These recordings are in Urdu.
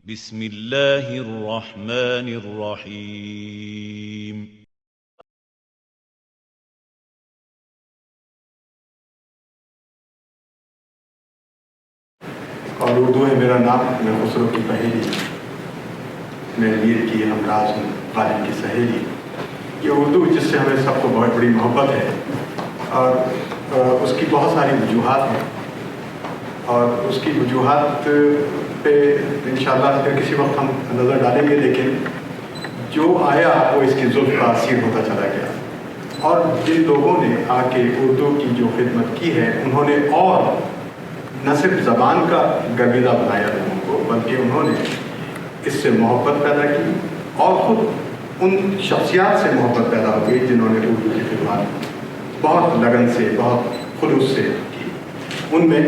بسم اللہ الرحمن الرحیم. اور اردو ہے میرا نام، میں خسرو کی پہیلی، میں میر کی ہمراز ہوں، غالب کی سہیلی. یہ اردو جس سے ہمیں سب کو بہت بڑی محبت ہے اور اس کی بہت ساری وجوہات ہیں، اور اس کی وجوہات پہ انشاءاللہ پھر کسی وقت ہم نظر ڈالیں گے. لیکن جو آیا وہ اس کی زلف کا اثیر ہوتا چلا گیا، اور جن لوگوں نے آ کے اردو کی جو خدمت کی ہے انہوں نے اور نہ صرف زبان کا گرویدہ بنایا لوگوں کو، بلکہ انہوں نے اس سے محبت پیدا کی اور خود ان شخصیات سے محبت پیدا ہو گئی جنہوں نے اردو کی خدمات بہت لگن سے، بہت خلوص سے کی. ان میں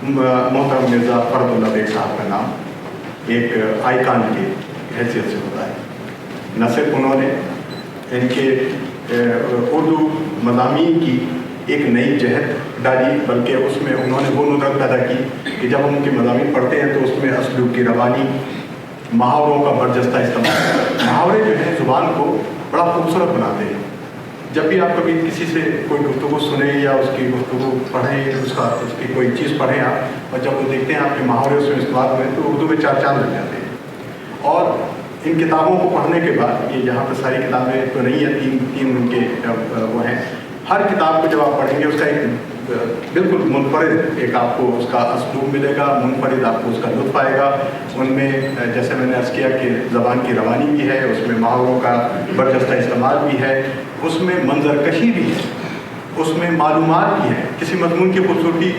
محترم مرزا فرد اللہ بیگ صاحب کا نام ایک آئیکن کی حیثیت سے ہوتا ہے. نہ صرف انہوں نے ان کے اردو مضامین کی ایک نئی جہت ڈالی، بلکہ اس میں انہوں نے وہ ندرت پیدا کی کہ جب ہم ان کے مضامین پڑھتے ہیں تو اس میں اسلوب کی روانی، محاوروں کا برجستہ استعمال. محاورے جو ہیں زبان کو بڑا خوبصورت بناتے ہیں. جب بھی آپ کبھی کسی سے کوئی گفتگو سنیں یا اس کی گفتگو پڑھیں، اس کی کوئی چیز پڑھیں آپ، اور جب وہ دیکھتے ہیں آپ کے محاورے اس میں استعمال ہوئے تو اردو میں چار چاند لگ جاتے ہیں. اور ان کتابوں کو پڑھنے کے بعد، یہ یہاں پہ ساری کتابیں تو نہیں ہیں، تین ان کے وہ ہیں، ہر کتاب کو جب آپ پڑھیں گے اس کا ایک بالکل منفرد ایک آپ کو اس کا اسلوب ملے گا، منفرد آپ کو اس کا لطف آئے گا. ان میں جیسے میں نے عرض کیا کہ زبان کی روانی بھی ہے، اس میں محاوروں کا برجستہ استعمال بھی ہے، اس میں منظر کشی بھی ہے، اس میں معلومات بھی ہیں. کسی مضمون کی خوبصورتی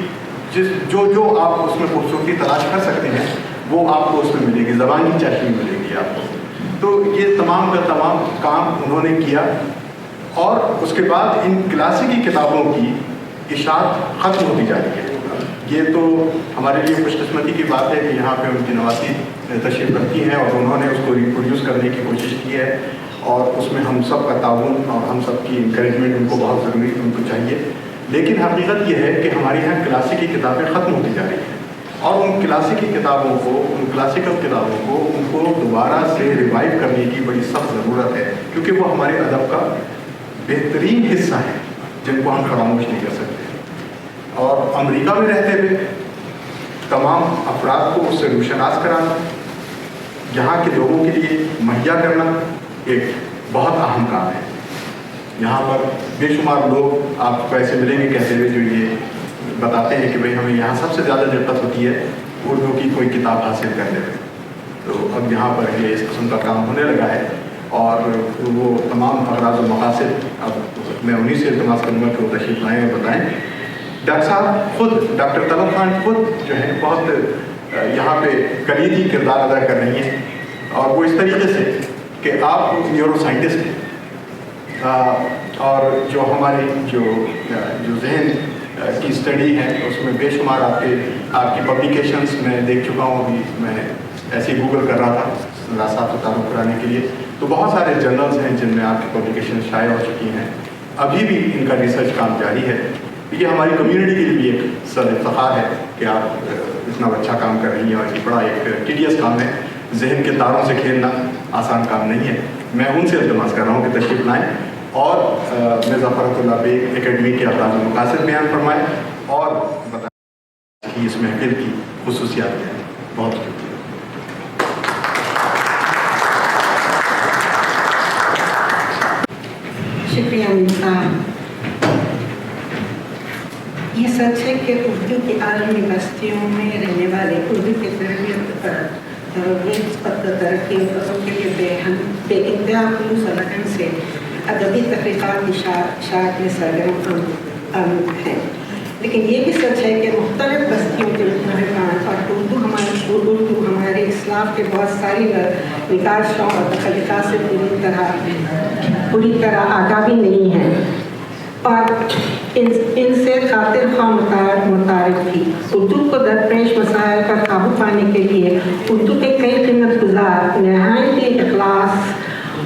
جو آپ اس میں خوبصورتی تلاش کر سکتے ہیں وہ آپ کو اس میں ملے گی، زبانی چاشنی ملے گی آپ کو. تو یہ تمام کا تمام کام انہوں نے کیا. اور اس کے بعد ان کلاسیکی کتابوں کی اشاعت ختم ہوتی جا رہی ہے. یہ تو ہمارے لیے خوش قسمتی کی بات ہے کہ یہاں پہ ان کی نواسی تشریف رکھتی ہیں اور انہوں نے اس کو ریپروڈیوس کرنے کی کوشش کی ہے، اور اس میں ہم سب کا تعاون اور ہم سب کی انکریجمنٹ ان کو بہت ضروری، ان کو چاہیے. لیکن حقیقت یہ ہے کہ ہمارے یہاں کلاسیکی کتابیں ختم ہوتی جا رہی ہیں، اور ان کلاسیکی کتابوں کو، ان کلاسیکل کتابوں کو، ان کو دوبارہ سے ریوائیو کرنے کی بڑی سخت ضرورت ہے، کیونکہ وہ ہمارے ادب کا بہترین حصہ ہیں جن کو ہم فراموش نہیں کر سکتے. اور امریکہ میں رہتے ہوئے تمام افراد کو اس سے روشناس کرانا، یہاں کے لوگوں کے لیے مہیا کرنا ایک بہت اہم کام ہے. یہاں پر بے شمار لوگ آپ کو ایسے ملیں گے کہتے ہوئے جو یہ بتاتے ہیں کہ بھئی ہمیں یہاں سب سے زیادہ دقت ہوتی ہے اردو کی کوئی کتاب حاصل کرنے میں. تو اب یہاں پر یہ اس قسم کا کام ہونے لگا ہے، اور وہ تمام اغراض و مقاصد اب میں انہیں سے التماس کروں گا کہ وہ تشریف لائیں اور بتائیں. ڈاکٹر صاحب خود، ڈاکٹر طلب خان خود جو ہے بہت یہاں پہ کلیدی کردار ادا کر رہی ہیں، اور وہ اس طریقے سے کہ آپ نیورو سائنٹسٹ ہیں، اور جو ہماری جو ذہن کی اسٹڈی ہے اس میں بے شمار آپ کی پبلیکیشنز میں دیکھ چکا ہوں. ابھی میں ایسے ہی گوگل کر رہا تھا راثات کو تعارف کرانے کے لیے، تو بہت سارے جرنلز ہیں جن میں آپ کی پبلیکیشن شائع ہو چکی ہیں. ابھی بھی ان کا ریسرچ کام جاری ہے. یہ ہماری کمیونٹی کے لیے بھی ایک سر افتخار ہے کہ آپ اتنا اچھا کام کر رہی ہیں، اور یہ بڑا ایک ٹیڈیس کام ہے. ذہن کے تاروں سے کھیلنا آسان کام نہیں ہے. میں ان سے التماس کر رہا ہوں کہ تشریف لائیں اور مرزا فرد اللہ بیگ اکیڈمی کے اغراض و مقاصد بیان فرمائیں اور بتائیں کہ اس محفل کی خصوصیات کیا ہیں. بہت شکریہ. شکریہ مرزا. یہ سچ ہے کہ اردو کی عالمی بستیوں میں رہنے والے اردو کی تربیت ترقی کے لیے بے انتہا خلوص و لگن سے ادبی تحقیقات کی شاعت میں سرگرم ہیں. لیکن یہ بھی سچ ہے کہ مختلف بستیوں کے محکمان اور اردو ہمارے اسلاف کے بہت ساری نگارشوں اور تخلیقات سے پوری طرح آگاہ بھی نہیں ہیں، اور ان سے خاطر خواہ متعارف تھی. اردو کو درپیش مسائل پر قابو پانے کے لیے اردو کے کئی خدمت گزار نہایت اخلاص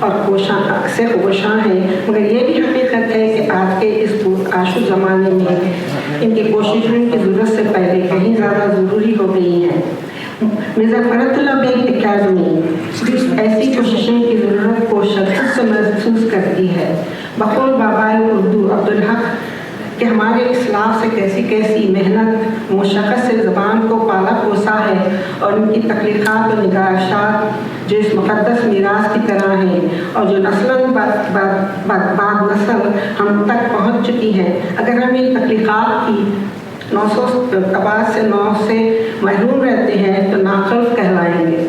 اور کوشاں ہیں، مگر یہ بھی حقیقت ہے کہ آج کے اس آشوب زمانے میں ان کی کوششوں کی ضرورت سے پہلے کہیں زیادہ ضروری ہو گئی ہیں. مرزا فرت اللہ بیگ اکیڈمی ایسی کوششوں کی ضرورت کو شدت سے محسوس کرتی ہے. بقول بابائے اردو عبدالحق کہ ہمارے اسلاف سے کیسی کیسی محنت مشقت سے زبان کو پالا پوسا ہے، اور ان کی تخلیقات و نگارشات جو اس مقدس میراث کی طرح ہیں اور جو نسل بعد نسل ہم تک پہنچ چکی ہیں، اگر ہم ان تخلیقات کی 900 آباد سے 9 سے محروم رہتے ہیں تو ناقص کہلائیں گے.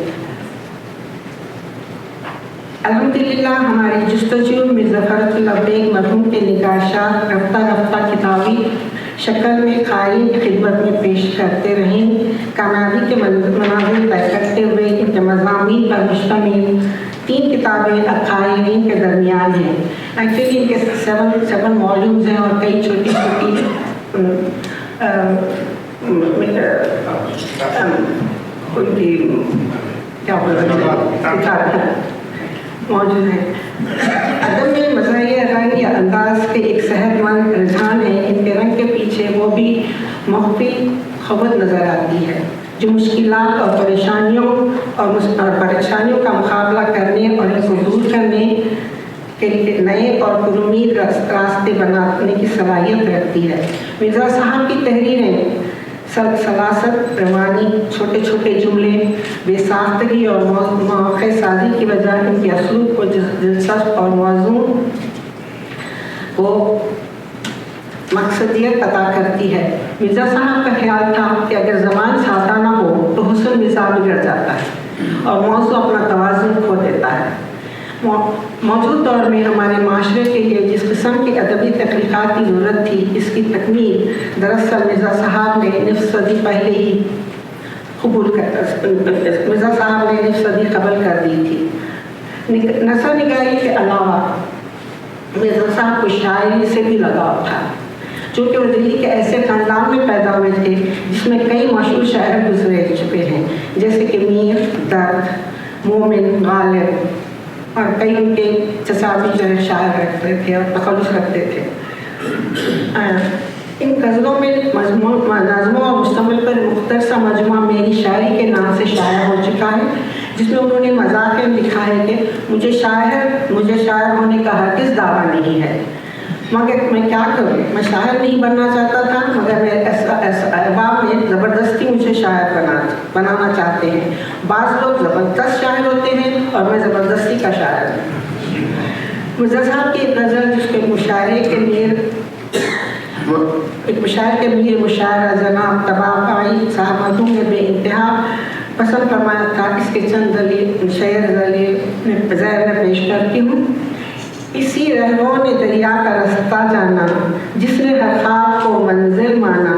الحمدللہ ہماری جستجو مرزا فرت اللہ بیگ مرحوم کے نگارشات رفتہ رفتہ کتابی شکل میں قائرین کی خدمت میں پیش کرتے رہیں. کامیابی کے مناظر طے کرتے ہوئے ان کے مضامین پر مشتمل 3 کتابیں قائرین کے درمیان ہیں. ایکچولی ان کے 7 والیومز ہیں اور کئی چھوٹی چھوٹی موجود ہے. ادب میں مزاحیہ رنگ یا انداز کے ایک صحت مند رجحان ہے. ان کے رنگ کے پیچھے وہ بھی مخفی خبر نظر آتی ہے جو مشکلات اور پریشانیوں کا مقابلہ کرنے اور ان کو دور کرنے کے لیے نئے اور پرامید راستے بنانے کی صلاحیت رکھتی ہے. مرزا صاحب کی تحریریں سلاست، روانی، چھوٹے چھوٹے جملے، بے ساختگی اور مواقع سازی کی وجہ ان کے اسلوب کو دلچسپ اور موزوں کو مقصدیت عطا کرتی ہے. مرزا صاحب کا خیال تھا کہ اگر زبان سادہ نہ ہو تو حسن مزاج بگڑ جاتا ہے اور موضوع اپنا توازن کھو دیتا ہے. موجود دور میں ہمارے معاشرے کے لیے جس قسم کی ادبی تخلیقات کی ضرورت تھی، اس کی تکمیل دراصل مرزا صاحب نے نصف صدی پہلے ہی مرزا صاحب نے نصف صدی قبل کر دی تھی. نثر نگاری کے علاوہ مرزا صاحب کو شاعری سے بھی لگاؤ تھا. چونکہ وہ دلی کے ایسے خاندان میں پیدا ہوئے تھے جس میں کئی مشہور شاعر گزرے چکے ہیں، جیسے کہ میر، درد، مومن، غالب، اور کئی ان کے چچا بھی جو ہے شاعر رکھتے تھے اور تخلص رکھتے تھے. ان غزلوں میں نظموں اور مشتمل پر مختصر مجموعہ میری شاعری کے نام سے شائع ہو چکا ہے، جس میں انہوں نے مذاق لکھا ہے کہ مجھے شاعر ہونے کا ہرگز دعویٰ نہیں ہے، مگر میں کیا کروں، میں شاعر نہیں بننا چاہتا تھا، مگر احباب میں زبردستی مجھے شاعر بنانا چاہتے ہیں. بعض لوگ زبردست شاعر ہوتے ہیں اور میں زبردستی کا شاعر ہوں. مرزا صاحب کی ایک غزل جس کے مشاعرے کے میر مشاعرہ جناب طباعی صاحب مرحوم نے بے انتہا پسند فرمایا تھا. اس کے چند شعر ذیل میں پیش کرتی ہوں. اسی رہنوں نے دریا کا رستہ جانا، جس نے ہر خواب کو منزل مانا.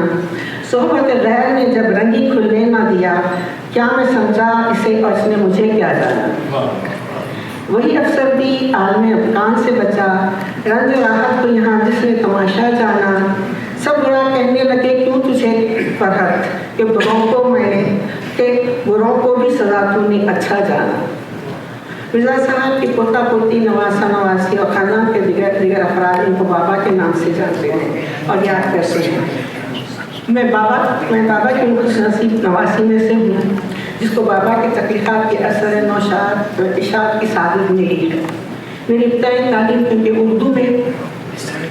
صحبت غیر نے جب رنگی کھلنے نہ دیا، کیا میں سمجھا اسے اور اس نے مجھے کیا جانا. وہی افسردی عالم افغان سے بچا، رنج راحت کو یہاں جس نے تماشا جانا. سب برا کہنے لگے کیوں تجھے فرحت، کہ بروں کو بھی سزا تو نے اچھا جانا. مرزا صاحب کی پوتا پوتی، نواسا نواسی اور خاندان کے دیگر افراد ان کو بابا کے نام سے جانتے ہیں اور یاد کرتے ہیں. میں بابا کی خوش نصیب نواسی میں سے ہوں، جس کو بابا کے تخلیقات کے اثر نوشاد اشاعت کی سعادت ملی ہے. میری ابتدائی تعلیم کیونکہ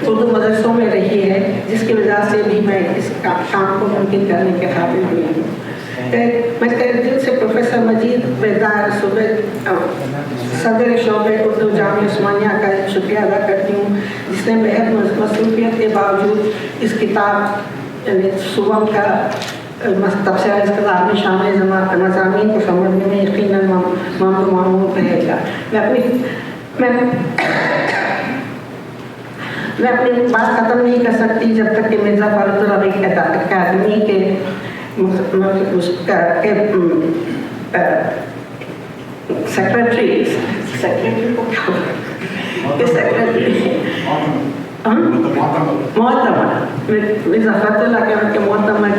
اردو مدرسوں میں رہی ہے، جس کی وجہ سے بھی میں اس کام کو ممکن کرنے کے قابل ہوئی ہوں. میں دل سے پروفیسر مجید بیدار صدر شعبہ اردو جامعہ عثمانیہ کا شکریہ ادا کرتی ہوں، جس نے بہت مصروفیت کے باوجود اس کتاب صبح کا تبصرہ اس کتاب میں شامل مضامین کو سمجھنے میں یقیناً معمول رہے گا. میں اپنی بات ختم نہیں کر سکتی جب تک کہ مرزا فرت اللہ بیگ اکیڈمی کے سیکرٹری مرزا فرت اللہ کے معتمد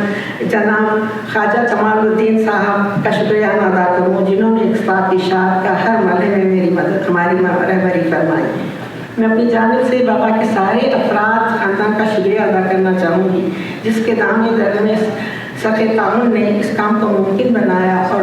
جناب خواجہ کمال الدین صاحب کا شکریہ ادا کروں، جنہوں نے اقتصاد اشاعت کا ہر مرحلے میں ہماری رہبری فرمائی. میں اپنی جانب سے بابا کے سارے افراد خاندان کا شکریہ ادا کرنا چاہوں گی، جس کے دامن در میں سخت تعاون نے اس کام کو ممکن بنایا اور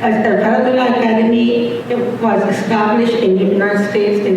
Faradullah Academy was established in the United States in